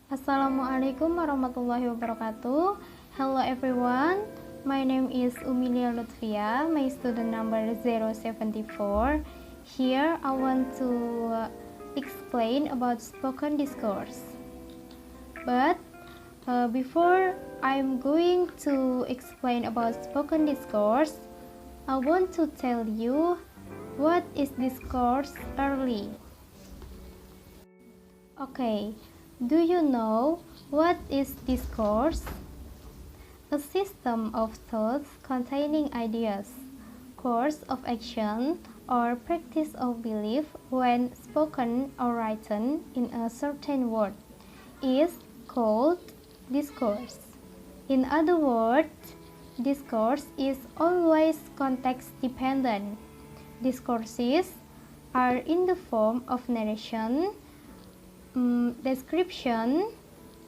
Assalamualaikum warahmatullahi wabarakatuh. Hello everyone, my name is Umilia Lutfia, my student number 074. Here I want to explain about spoken discourse. But before I'm going to explain about spoken discourse, I want to tell you what is discourse early. Okay, do you know what is discourse? A system of thoughts containing ideas, course of action, or practice of belief when spoken or written in a certain word is called discourse. In other words, discourse is always context dependent. Discourses are in the form of narration, description,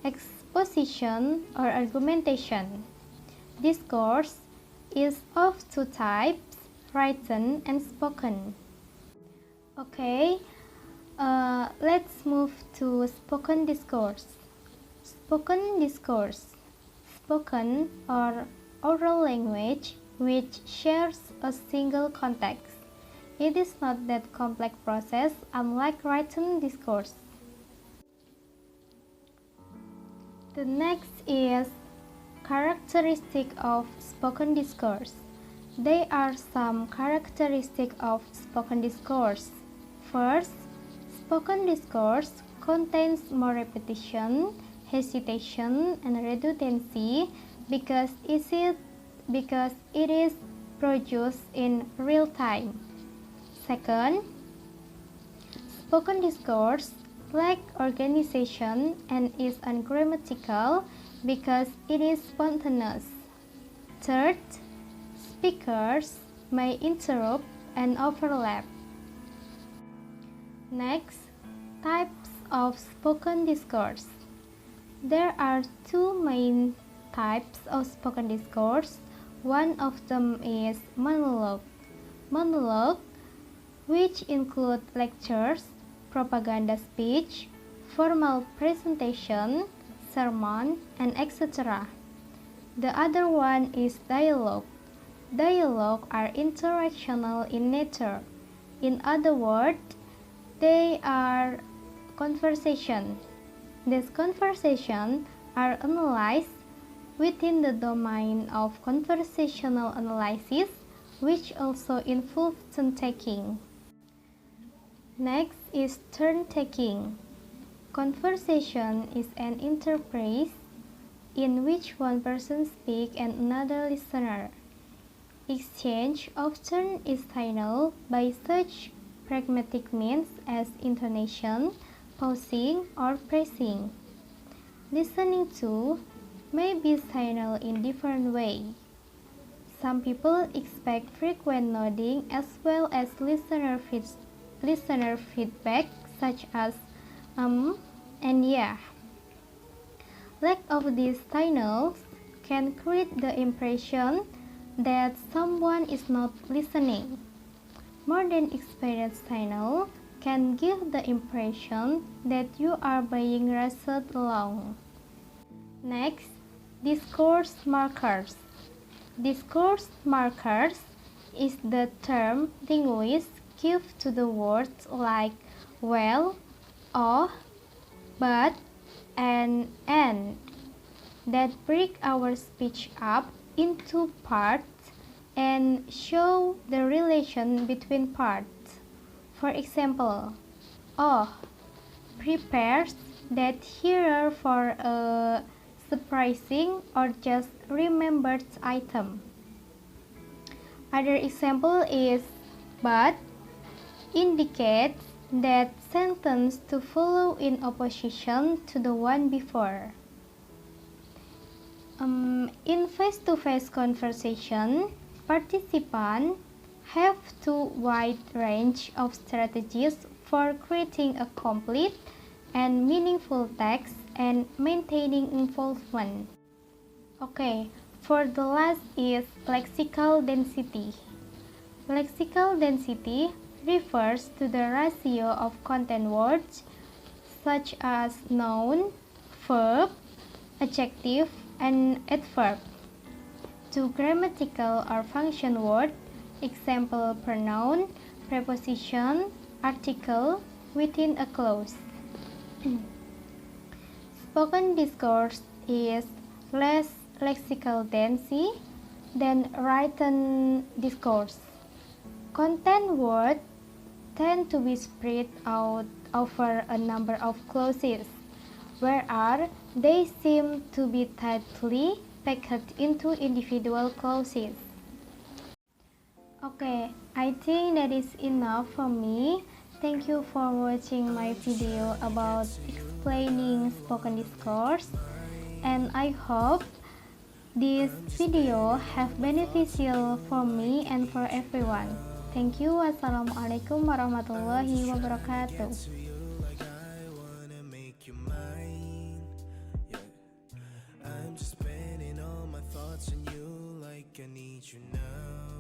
exposition, or argumentation. Discourse is of two types, written and spoken. Okay, let's move to spoken discourse. Spoken discourse, spoken or oral language which shares a single context. It is not that complex process unlike written discourse. The next is characteristic of spoken discourse. There are some characteristics of spoken discourse. First, spoken discourse contains more repetition, hesitation, and redundancy because it is produced in real time. Second, spoken discourse lack organization and is ungrammatical because it is spontaneous. Third, speakers may interrupt and overlap. Next, types of spoken discourse. There are two main types of spoken discourse. One of them is monologue. Monologue, which include lectures, propaganda speech, formal presentation, sermon, and etc. The other one is dialogue. Dialogue are interactional in nature. In other words, they are conversation. These conversations are analyzed within the domain of conversational analysis, which also involves turn-taking. Next is turn-taking. Conversation is an enterprise in which one person speaks and another listener. Exchange of turn is signaled by such pragmatic means as intonation, pausing, or praising. Listening to may be signaled in different ways. Some people expect frequent nodding as well as listener feedback such as and yeah. Lack of these signals can create the impression that someone is not listening. More than experienced signal can give the impression that you are being rushed along. Next, discourse markers. Discourse markers is the term linguists give to the words like well, oh, but, and that break our speech up into parts and show the relation between parts. For example, oh prepares that hearer for a surprising or just remembered item. Other example is but indicates that sentence to follow in opposition to the one before. In face-to-face conversation, participants have two wide range of strategies for creating a complete and meaningful text and maintaining involvement. Okay, for the last is lexical density. Lexical density refers to the ratio of content words such as noun, verb, adjective, and adverb. To grammatical or function words, example pronoun, preposition, article within a clause. Spoken discourse is less lexical density than written discourse. Content words tend to be spread out over a number of clauses, whereas they seem to be tightly packed into individual clauses. Okay, I think that is enough for me. Thank you for watching my video about explaining spoken discourse, and I hope this video have beneficial for me and for everyone. Thank you. Wassalamualaikum warahmatullahi wabarakatuh. I'm just spending all my thoughts on you like I need you now.